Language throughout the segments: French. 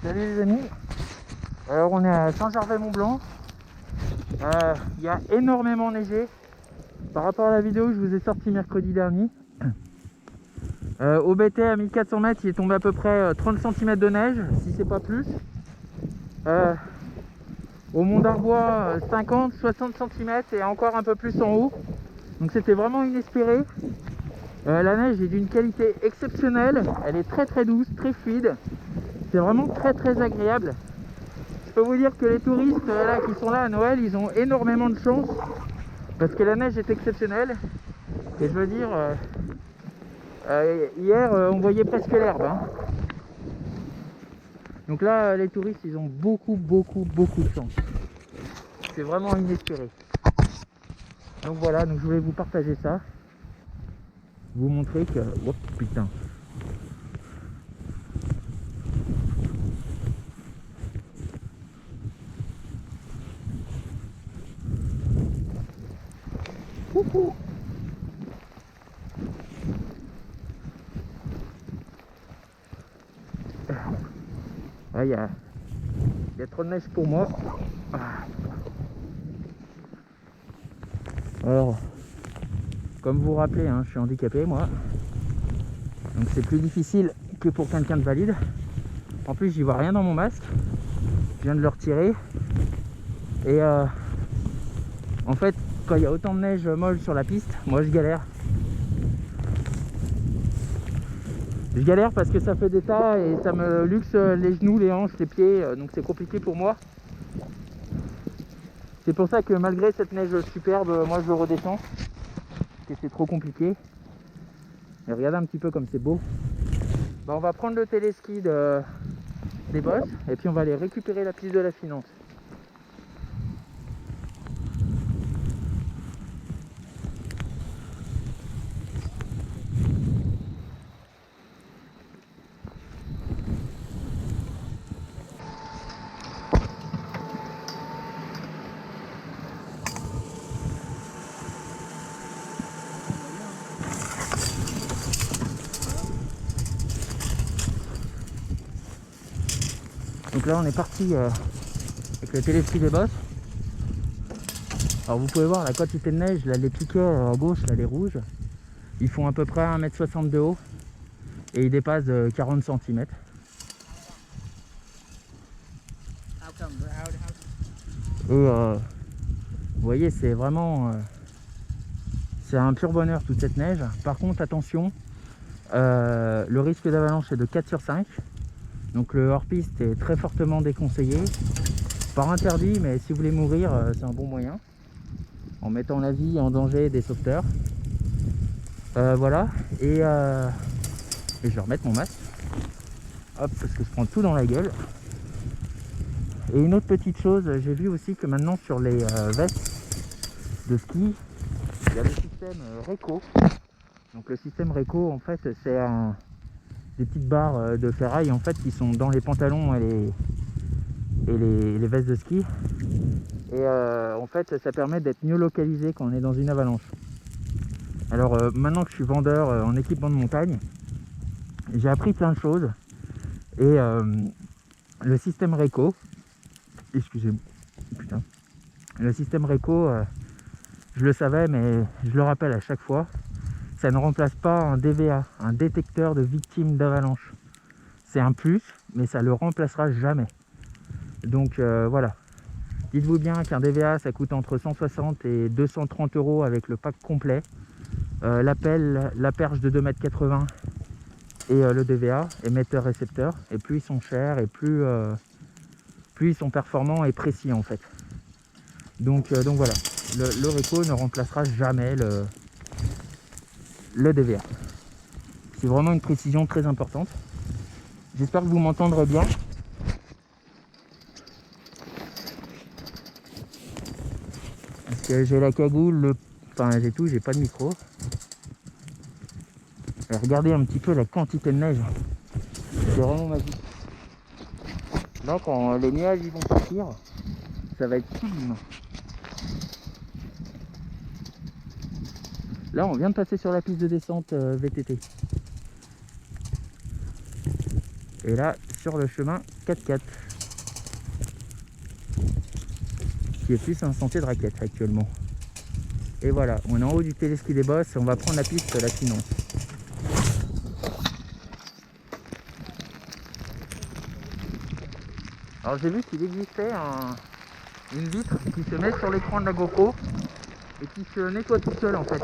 Salut les amis. Alors on est à Saint-Gervais-Mont-Blanc. Il y a énormément neigé. Par rapport à la vidéo que je vous ai sortie mercredi dernier. Au BT à 1400 mètres, il est tombé à peu près 30 cm de neige, si c'est pas plus. Au Mont d'Arbois, 50-60 cm et encore un peu plus en haut. Donc c'était vraiment inespéré. La neige est d'une qualité exceptionnelle. Elle est très très douce, très fluide. C'est vraiment très très agréable. Je peux vous dire que les touristes là, qui sont là à Noël, ils ont énormément de chance. Parce que la neige est exceptionnelle. Et je veux dire, hier on voyait presque l'herbe. Hein. Donc là, les touristes, ils ont beaucoup de chance. C'est vraiment inespéré. Donc voilà, donc je voulais vous partager ça. Vous montrer que... Oh putain. Coucou. Ah, il y a trop de neige pour moi. Alors, comme vous vous rappelez, hein, je suis handicapé moi. Donc c'est plus difficile que pour quelqu'un de valide. En plus, j'y vois rien dans mon masque. Je viens de le retirer. Et en fait, quand il y a autant de neige molle sur la piste, moi je galère. Je galère parce que ça fait des tas et ça me luxe les genoux, les hanches, les pieds, donc c'est compliqué pour moi. C'est pour ça que malgré cette neige superbe, moi je redescends, parce que c'est trop compliqué. Et regardez un petit peu comme c'est beau. Bah, on va prendre le téléski des Bosses et puis on va aller récupérer la piste de la Finance. Donc là on est parti avec le téléski des Bosses. Alors vous pouvez voir la quantité de neige, là les piquets à gauche, là les rouges, ils font à peu près 1,60 m de haut et ils dépassent 40 cm. Et vous voyez, c'est vraiment c'est un pur bonheur toute cette neige. Par contre attention, le risque d'avalanche est de 4 sur 5. Donc le hors-piste est très fortement déconseillé. Pas interdit, mais si vous voulez mourir, c'est un bon moyen. En mettant la vie en danger des sauveteurs. Voilà. Et je vais remettre mon masque. Hop, parce que je prends tout dans la gueule. Et une autre petite chose, j'ai vu aussi que maintenant sur les vestes de ski, il y a le système Reco. Donc le système Reco, en fait, c'est des petites barres de ferraille en fait qui sont dans les pantalons et les vestes de ski. Et en fait, ça permet d'être mieux localisé quand on est dans une avalanche. Alors maintenant que je suis vendeur en équipement de montagne, j'ai appris plein de choses. Et le système Reco, excusez-moi, putain, le système Reco, je le savais, mais je le rappelle à chaque fois, ça ne remplace pas un DVA, un détecteur de victimes d'avalanche. C'est un plus, mais ça ne le remplacera jamais. Donc voilà. Dites-vous bien qu'un DVA, ça coûte entre 160 et 230 € avec le pack complet. L'appel, la perche de 2,80 m et le DVA, émetteur-récepteur. Et plus ils sont chers et plus ils sont performants et précis en fait. Donc voilà, le Reco ne remplacera jamais le DVA. C'est vraiment une précision très importante. J'espère que vous m'entendrez bien. Parce que j'ai la cagoule, enfin j'ai tout, j'ai pas de micro. Et regardez un petit peu la quantité de neige. C'est vraiment magique. Là quand les nuages ils vont partir, ça va être sublime. Là on vient de passer sur la piste de descente VTT. Et là, sur le chemin 4x4, qui est plus un sentier de raquettes actuellement. Et voilà, on est en haut du téléski des Bosses et on va prendre la piste là sinon. Alors j'ai vu qu'il existait une vitre qui se met sur l'écran de la GoPro et qui se nettoie tout seul en fait.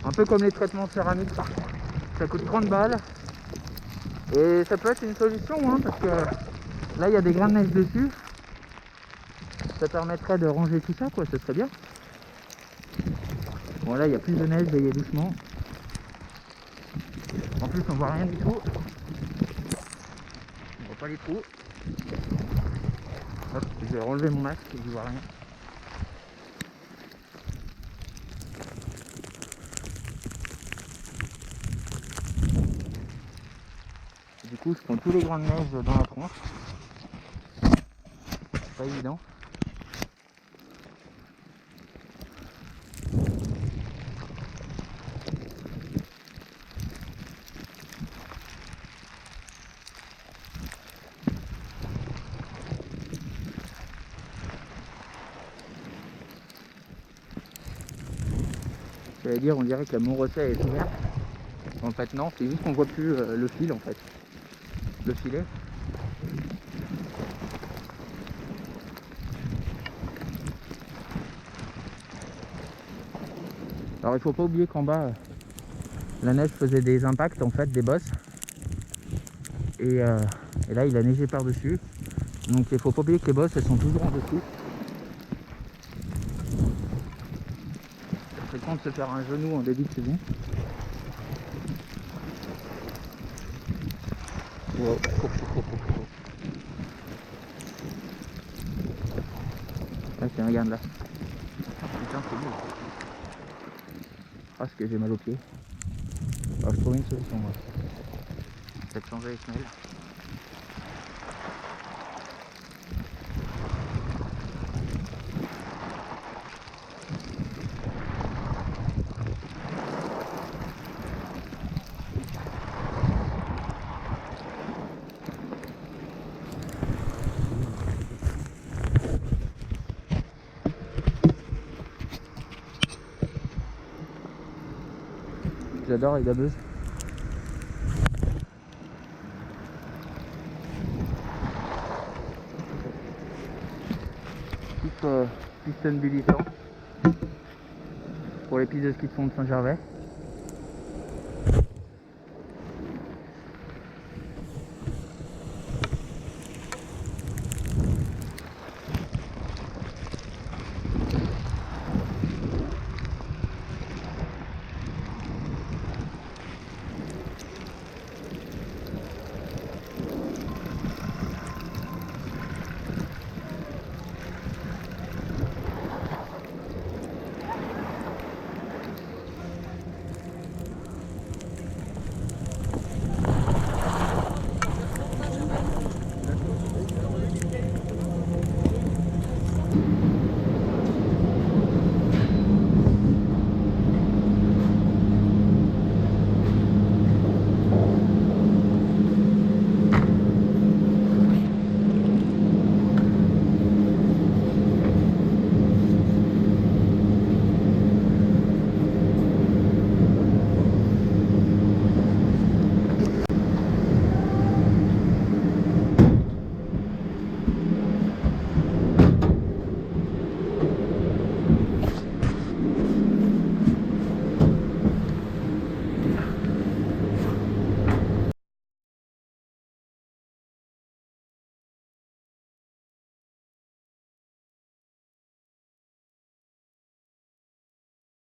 Un peu comme les traitements céramiques. Ça coûte 30 balles. Et ça peut être une solution hein, parce que là il y a des grains de neige dessus. Ça permettrait de ranger tout ça quoi, ce serait bien. Bon là il y a plus de neige, veillez doucement. En plus on voit rien du tout. On voit pas les trous. Hop, je vais enlever mon masque, je vois rien. Du coup je prends tous les grains de neige dans la tronche. C'est pas évident. J'allais dire, on dirait que la Montrosset est ouverte. En fait non, c'est juste qu'on voit plus le fil en fait. Le filet. Alors il faut pas oublier qu'en bas, la neige faisait des impacts en fait, des bosses. Et là il a neigé par-dessus. Donc il faut pas oublier que les bosses elles sont toujours en dessous. C'est con de se faire un genou en début de saison. Wow. Là tiens, regarde là. Putain c'est beau. Ah ce que j'ai mal aux pieds. Alors je trouve une solution moi. Peut-être changer les semelles. J'adore les dabeuses. Piston Bullisson pour les pistes de ski de fond de Saint-Gervais.